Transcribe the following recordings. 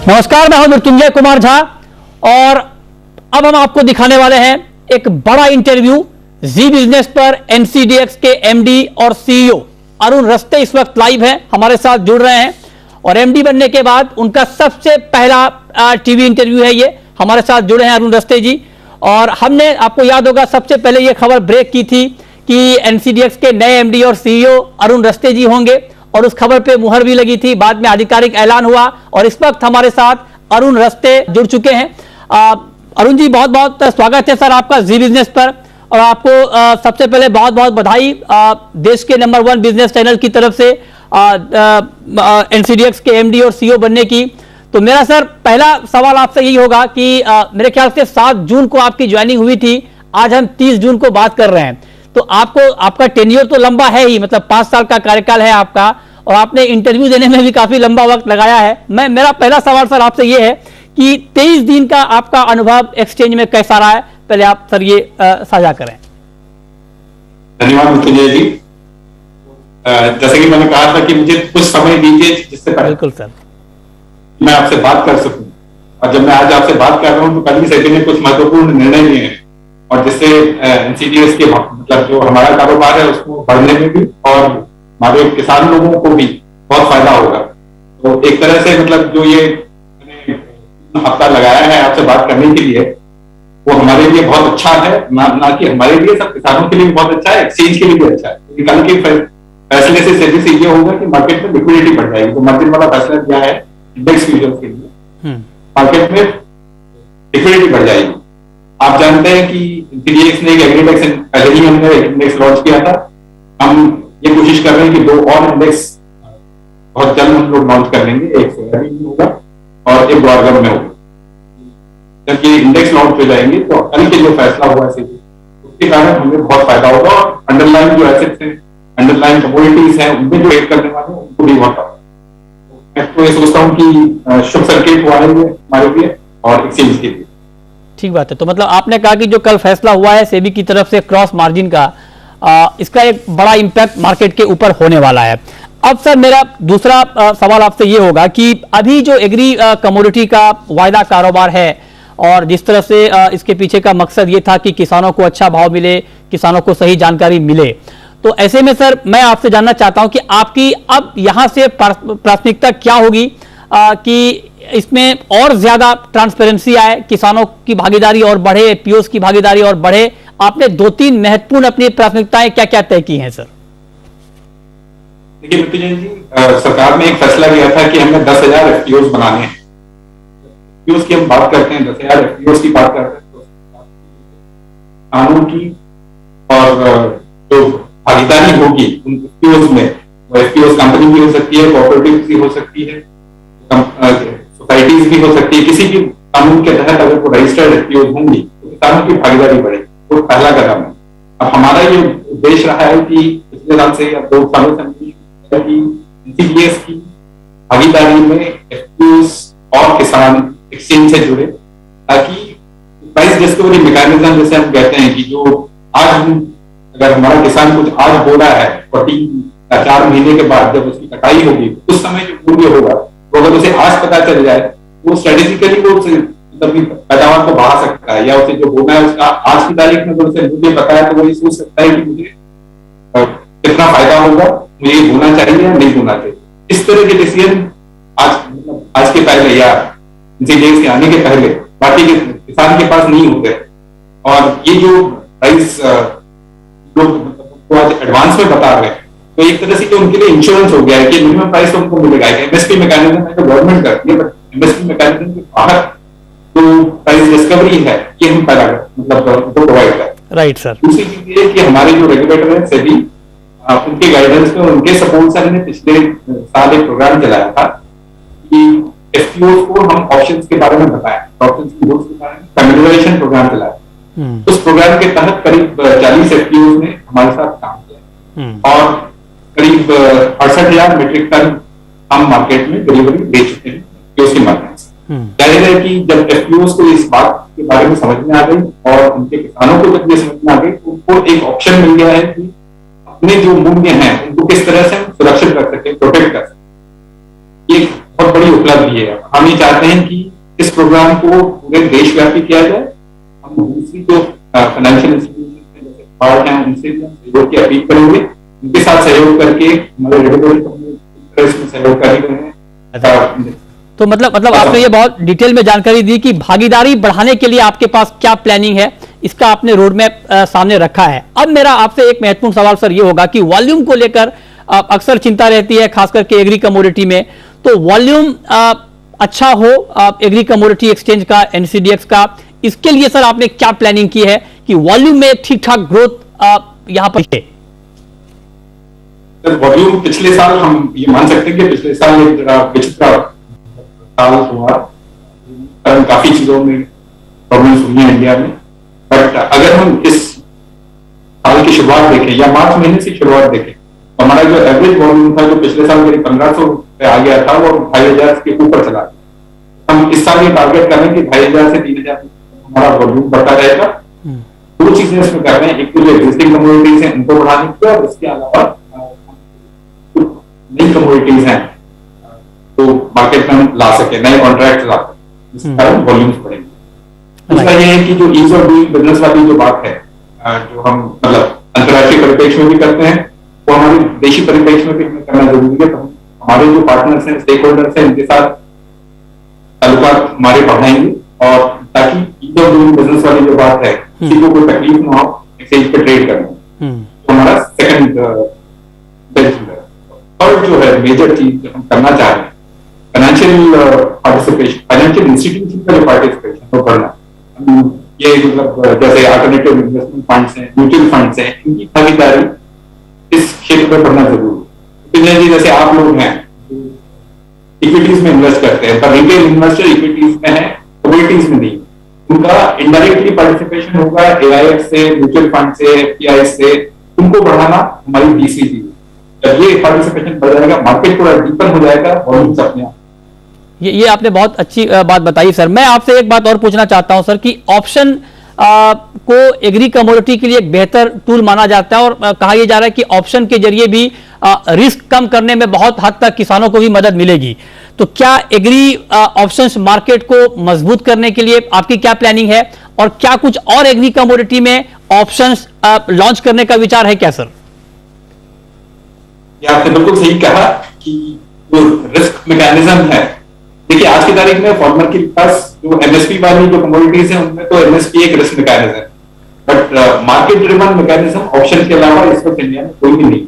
नमस्कार, मैं हूं मृत्युंजय कुमार झा और अब हम आपको दिखाने वाले हैं एक बड़ा इंटरव्यू जी बिजनेस पर। एनसीडीएक्स के एमडी और सीईओ अरुण रस्ते इस वक्त लाइव हैं, हमारे साथ जुड़ रहे हैं और एमडी बनने के बाद उनका सबसे पहला टीवी इंटरव्यू है ये। हमारे साथ जुड़े हैं अरुण रस्ते जी और हमने, आपको याद होगा, सबसे पहले ये खबर ब्रेक की थी कि एनसीडीएक्स के नए एमडी और सीईओ अरुण रस्ते जी होंगे और उस खबर पे मुहर भी लगी थी। बाद में आधिकारिक ऐलान हुआ और इस वक्त हमारे साथ अरुण रस्ते जुड़ चुके हैं। अरुण जी, बहुत बहुत स्वागत है सर आपका जी बिजनेस पर और आपको सबसे पहले बहुत बहुत बधाई देश के नंबर 1 बिजनेस चैनल की तरफ से एनसीडीएक्स के एमडी और सीईओ बनने की। तो मेरा सर पहला सवाल आपसे यही होगा कि मेरे ख्याल से 7 जून को आपकी ज्वाइनिंग हुई थी, आज हम 30 जून को बात कर रहे हैं, तो आपको, आपका टेन्योर तो लंबा है ही, मतलब 5 साल का कार्यकाल है आपका और आपने इंटरव्यू देने में भी काफी लंबा वक्त लगाया है। मेरा पहला सवाल सर आपसे ये है कि 23 दिन का आपका अनुभव एक्सचेंज में कैसा रहा है, पहले आप सर ये साझा करें। धन्यवाद मृत्युंजय जी। जैसे कि मैंने कहा था कि मुझे कुछ समय दीजिए जिससे बिल्कुल सर मैं आपसे बात कर सकूं, और जब मैं आज आपसे बात कर रहा हूं तो कल की सेकंड में कुछ महत्वपूर्ण निर्णय लिए हैं और जिससे एनसीडीएक्स के मतलब जो हमारा कारोबार है उसको बढ़ने में भी और हमारे किसान लोगों को भी बहुत फायदा होगा। तो एक तरह से मतलब जो ये मैंने हफ्ता लगाया है आपसे बात करने के लिए, वो हमारे लिए बहुत अच्छा है, ना कि हमारे लिए, सब किसानों के लिए भी बहुत अच्छा है, एक्सचेंज के लिए भी अच्छा है। क्योंकि कल के फैसले से सेबी से ये होगा कि मार्केट में लिक्विडिटी बढ़ जाएगी। तो मार्जिन वाला फैसला दिया है इंडेक्स फ्यूचर्स के लिए, मार्केट में लिक्विडिटी बढ़ जाएगी। आप जानते हैं कि एनसीडीएक्स ने एक एग्रीडेक्स पहले ही हमने इंडेक्स लॉन्च किया था। हम ये कोशिश कर रहे हैं कि 2 और इंडेक्स बहुत जल्द हम लोग लॉन्च कर लेंगे, एक सोयाबीन में होगा और एक ग्वारगम में होगा। जब ये इंडेक्स लॉन्च हो जाएंगे तो कल के जो फैसला हुआ है उसके कारण हमें बहुत फायदा होगा और अंडरलाइन जो एसेट्स हैं, अंडरलाइन कमोडिटीज हैं, उनमें जो ट्रेड करने वाले हैं उनको भी बहुत फायदा। मैं तो ये सोचता हूँ कि शुभ संकेत हुआ है हमारे लिए और एक्सचेंज के लिए। ठीक बात है। तो मतलब आपने कहा कि जो कल फैसला हुआ है सेबी की तरफ से क्रॉस मार्जिन का, इसका एक बड़ा इंपैक्ट मार्केट के ऊपर होने वाला है। अब सर मेरा दूसरा सवाल आपसे ये होगा कि अभी जो एग्री कमोडिटी का वायदा कारोबार है और जिस तरह से इसके पीछे का मकसद ये था कि किसानों को अच्छा भाव मिले, किसानों को सही जानकारी मिले, तो ऐसे में सर मैं आपसे जानना चाहता हूं कि आपकी अब यहां से प्राथमिकता क्या होगी कि इसमें और ज्यादा ट्रांसपेरेंसी आए, किसानों की भागीदारी और बढ़े, एफपीओस की भागीदारी और बढ़े। आपने 2-3 महत्वपूर्ण अपनी प्राथमिकताएं क्या क्या तय की हैं सर? देखिए मृत्युंजय जी, सरकार ने एक फैसला लिया था कि हमें 10,000 एफपीओस बनाने हैं। एफपीओस की हम बात करते हैं, 10,000 एफपीओस की बात करते हैं तो कानून की और जो भागीदारी होगी उन एफपीओस में, वो एफपीओस कंपनी भी हो सकती है, कोऑपरेटिव भी हो सकती है, सोसाइटीज भी हो सकती है। किसी भी कानून के तहत अगर वो रजिस्टर्ड एफपीओस होंगी तो किसानों की भागीदारी बढ़ेगी। वो पहला कदम है। अब हमारा ये उद्देश्य रहा है कि पिछले साल से या 2 सालों से एनसीडीएक्स की भागीदारी में एफपीओस और किसान एक्सचेंज से जुड़े, ताकि प्राइस डिस्कवरी मैकेनिज्म जैसे हम कहते हैं कि जो आज हम, अगर हमारा किसान कुछ आज बो रहा है 4 महीने के बाद जब उसकी कटाई होगी तो उस समय जो मूल्य होगा वो अगर उसे आज पता चल जाए, वो स्ट्रेटेजिकली वो मतलब पैदावार को बढ़ा सकता है, या उसे जो बोना है उसका आज की तारीख में अगर उसे मुझे पता है तो वो ये सोच सकता है कि मुझे कितना फायदा होगा, मुझे ये बोना चाहिए या नहीं बोना चाहिए। इस तरह के डिसीजन आज के पहले या एनसीडीएक्स के आने के पहले बाकी के किसान के पास नहीं होते। और ये जो प्राइस लोग आज एडवांस में बता रहे हैं तो एक तरह से उनके लिए इंश्योरेंस हो गया है कि मिनिमम प्राइस तो उनको मिलेगा। एमएसपी मैकेनिज्म है जो गवर्नमेंट करती है, बट एमएसपी मैकेनिज्म के बाहर जो प्राइस डिस्कवरी है ये हम पहला मतलब प्रोवाइड करें। Right sir. दूसरी चीज ये कि हमारे जो रेगुलेटर है सेबी, उनके गाइडेंस में, उनके सपोर्ट से हमने पिछले साल एक प्रोग्राम चलाया था कि एफपीओस को हम ऑप्शंस के बारे में बताएं, ऑप्शंस की रूल्स के बारे में फैमिलियराइजेशन प्रोग्राम चलाया। उस प्रोग्राम के तहत करीब 40 एफपीओस ने हमारे साथ काम किया और करीब 68,000 मीट्रिक टन हम मार्केट में डिलीवरी दे चुके हैं एफपीओस के माध्यम से। जाहिर है कि जब एफपीओस को इस बात के बारे में समझ में आ गई और उनके किसानों को जब ये समझ में आ गई तो उनको एक ऑप्शन मिल गया है कि अपने जो मूल्य हैं उनको किस तरह से हम सुरक्षित कर सकते हैं, प्रोटेक्ट कर सकते हैं। ये बहुत बड़ी बड़ी उपलब्धि है। हम ये चाहते हैं कि इस प्रोग्राम को पूरे देशव्यापी किया जाए। हम दूसरी जो फाइनेंशियल इंस्टीट्यूशन जैसे पार्ट हैं उनसे भी हम सहयोग की अपील करेंगे, उनके साथ सहयोग करके हमारे रेगुलेटरी कम्युनिटी इसमें सहयोग कर रहे हैं। तो मतलब आपने ये बहुत डिटेल में जानकारी दी कि भागीदारी बढ़ाने के लिए आपके पास क्या प्लानिंग है, इसका आपने रोड मैप सामने रखा है। अब मेरा आपसे एक महत्वपूर्ण सवाल सर ये होगा कि वॉल्यूम को लेकर अक्सर चिंता रहती है, खास करके एग्री कमोडिटी में। तो वॉल्यूम अच्छा हो एग्री कमोडिटी एक्सचेंज का, एनसीडीएक्स का, इसके लिए सर आपने क्या प्लानिंग की है कि वॉल्यूम में ठीक ठाक ग्रोथ यहां पर है? वॉल्यूम पिछले साल हम ये मान सकते हैं कि पिछले साल पिछला साल हुआ, काफी चीजों में प्रॉब्लम्स हुई हैं इंडिया में। बट अगर हम इस साल की शुरुआत देखें या मार्च महीने से शुरुआत देखें तो हमारा जो एवरेज वॉल्यूम था जो पिछले साल करीब 1500 पे आ गया था वो 2500 के ऊपर चला गया। हम इस साल ये टारगेट कर रहे हैं कि 2500 से 3000 हमारा वॉल्यूम बढ़ता रहेगा। दो चीजें इसमें कर रहे हैं, एक तो जो एग्जिस्टिंग कम्युनिटीज हैं उनको बढ़ाने की, और इसके अलावा नई कम्युनिटीज हैं तो मार्केट में हम ला सके, नए कॉन्ट्रैक्ट ला सके, जिसके कारण वॉल्यूम्स बढ़ेंगे। दूसरा ये है कि जो ईज ऑफ डूइंग बिजनेस वाली जो बात है, जो हम मतलब अंतर्राष्ट्रीय परिप्रेक्ष्य में भी करते हैं वो हमारे देशी परिप्रेक्ष्य में भी करना जरूरी है। तो हमारे जो पार्टनर्स हैं, स्टेक होल्डर्स हैं, इनके साथ ताल्लुकात हमारे बढ़ाएंगे, और ताकि ईज ऑफ डूइंग बिजनेस वाली जो बात है किसी को कोई तकलीफ ना हो एक्सचेंज पे ट्रेड करने। तो हमारा सेकंड थर्ड जो है मेजर चीज जो हम करना चाह रहे हैं, फाइनेंशियल पार्टिसिपेशन, फाइनेंशियल इंस्टीट्यूशन का जो पार्टिसिपेशन वो बढ़ना। ये मतलब जैसे अल्टरनेटिव इन्वेस्टमेंट फंड्स हैं, म्यूचुअल फंड्स हैं, इनकी भागीदारी इस क्षेत्र में बढ़ना जरूरी है। जैसे आप लोग हैं इक्विटीज में इन्वेस्ट करते हैं, पर रिटेल इन्वेस्टर इक्विटीज में है, कमोडिटीज में नहीं, उनका इनडायरेक्टली पार्टिसिपेशन होगा एआईएफ से, म्यूचुअल फंड से, एफपीआई से, उनको बढ़ाना हमारी तीसरी चीज। जब ये पार्टिसिपेशन बढ़ जाएगा, मार्केट पूरा डीपन हो जाएगा, वॉल्यूम्स अपने आप। ये आपने बहुत अच्छी बात बताई सर। मैं आपसे एक बात और पूछना चाहता हूं सर कि ऑप्शन को एग्री कमोडिटी के लिए एक बेहतर टूल माना जाता है, और कहा यह जा रहा है कि ऑप्शन के जरिए भी रिस्क कम करने में बहुत हद तक किसानों को भी मदद मिलेगी। तो क्या एग्री ऑप्शंस मार्केट को मजबूत करने के लिए आपकी क्या प्लानिंग है, और क्या कुछ और एग्री कमोडिटी में ऑप्शंस लॉन्च करने का विचार है क्या सर? ये आपने बिल्कुल सही कहा कि जो रिस्क मैकेनिज्म है, देखिए आज की तारीख में फार्मर के पास जो एमएसपी वाली जो कमोडिटीज हैं उनमें तो एमएसपी एक रिस्क मैकेनिज्म है, but market driven mechanism option के अलावा इस वक्त इंडिया में कोई भी नहीं।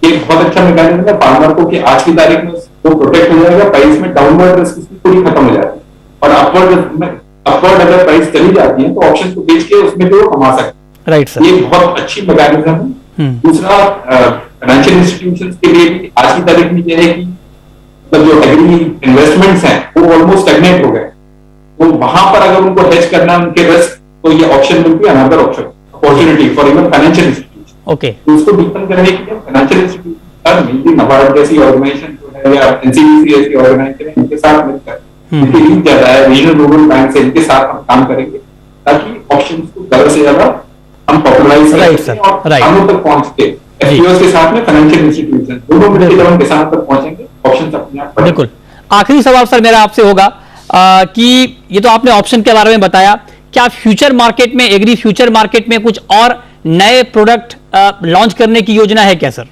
ये बहुत अच्छा मैकेनिज्म है फार्मर को कि आज की तारीख में वो प्रोटेक्ट हो जाएगा, प्राइस में डाउनवर्ड रिस्क इसकी पूरी खत्म हो जाती है, और अपवर्ड अगर प्राइस चली जाती है तो ऑप्शन को बेच के उसमें जो कमा सकते हैं। राइट सर, ये बहुत अच्छी मैकेनिज्म है। दूसरा, फाइनेंशियल इंस्टीट्यूशंस के लिए भी आज की तारीख में यह है कि मतलब जो एग्री इन्वेस्टमेंट्स हैं वो ऑलमोस्ट स्टैग्नेट हो गए, तो वहां पर अगर उनको हेज करना उनके रिस्क, तो ये option will be another option opportunity for even financial institution. Okay, तो उसको डीपन करने के लिए फाइनेंशियल इंस्टीट्यूशन मेनली नबार्ड जैसी ऑर्गेनाइजेशन जो है या एनसीडीसी जैसी ऑर्गेनाइजेशन, इनके साथ मिलकर, इनकी रीच ज्यादा है, रीजनल रूरल बैंक से इनके साथ हम काम करेंगे ताकि ऑप्शन को ज्यादा से ज्यादा हम पॉपुलराइज करें और किसानों तक पहुंचते। एफपीओ के साथ में फाइनेंशियल इंस्टीट्यूशन दोनों मिलकर जब हम किसानों तक पहुंचेंगे, ऑप्शन अपने आप। बिल्कुल। आखिरी सवाल सर मेरा आपसे होगा कि ये तो आपने ऑप्शन के बारे में बताया, क्या फ्यूचर मार्केट में, एग्री फ्यूचर मार्केट में कुछ और नए प्रोडक्ट लॉन्च करने की योजना है क्या सर?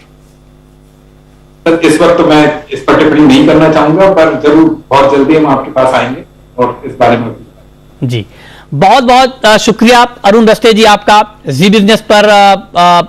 सर इस वक्त तो मैं इस पर टिप्पणी नहीं करना चाहूंगा, पर जरूर बहुत जल्दी हम आपके पास आएंगे और इस बारे में। जी, बहुत बहुत शुक्रिया अरुण रस्ते जी आपका जी बिजनेस पर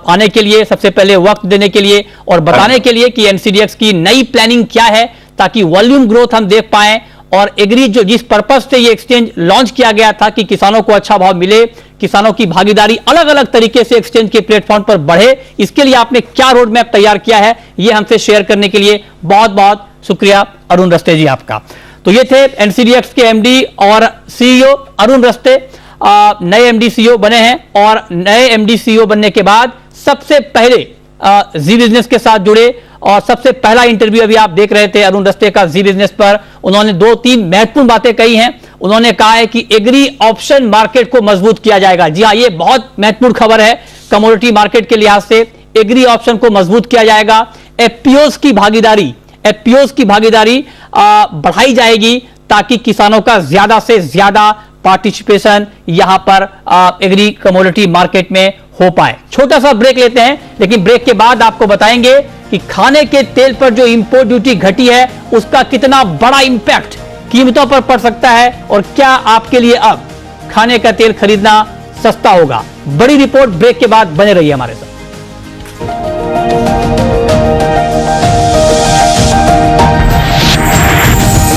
आने के लिए, सबसे पहले वक्त देने के लिए और बताने के लिए कि एनसीडीएक्स की नई प्लानिंग क्या है ताकि वॉल्यूम ग्रोथ हम देख पाएं, और एग्री जो जिस पर्पस से ये एक्सचेंज लॉन्च किया गया था कि किसानों को अच्छा भाव मिले, किसानों की भागीदारी अलग अलग तरीके से एक्सचेंज के प्लेटफॉर्म पर बढ़े, इसके लिए आपने क्या रोड मैप तैयार किया है, ये हमसे शेयर करने के लिए बहुत बहुत शुक्रिया अरुण रस्ते जी आपका। तो ये थे एनसीडीएक्स के एमडी और सीईओ अरुण रस्ते, नए एमडी सीईओ बने हैं, और नए एमडी सीईओ बनने के बाद सबसे पहले जी बिजनेस के साथ जुड़े, और सबसे पहला इंटरव्यू अभी आप देख रहे थे अरुण रस्ते का जी बिजनेस पर। उन्होंने 2-3 महत्वपूर्ण बातें कही हैं। उन्होंने कहा है कि एग्री ऑप्शन मार्केट को मजबूत किया जाएगा। जी हाँ, ये बहुत महत्वपूर्ण खबर है। कमोडिटी मार्केट के लिहाज से एग्री ऑप्शन को मजबूत किया जाएगा। एफपीओज की भागीदारी, एफपीओज की भागीदारी बढ़ाई जाएगी ताकि किसानों का ज्यादा से ज्यादा पार्टिसिपेशन यहां पर एग्री कमोडिटी मार्केट में हो पाए। छोटा सा ब्रेक लेते हैं, लेकिन ब्रेक के बाद आपको बताएंगे कि खाने के तेल पर जो इंपोर्ट ड्यूटी घटी है उसका कितना बड़ा इंपैक्ट कीमतों पर पड़ सकता है और क्या आपके लिए अब खाने का तेल खरीदना सस्ता होगा। बड़ी रिपोर्ट ब्रेक के बाद बने रहिए हमारे साथ।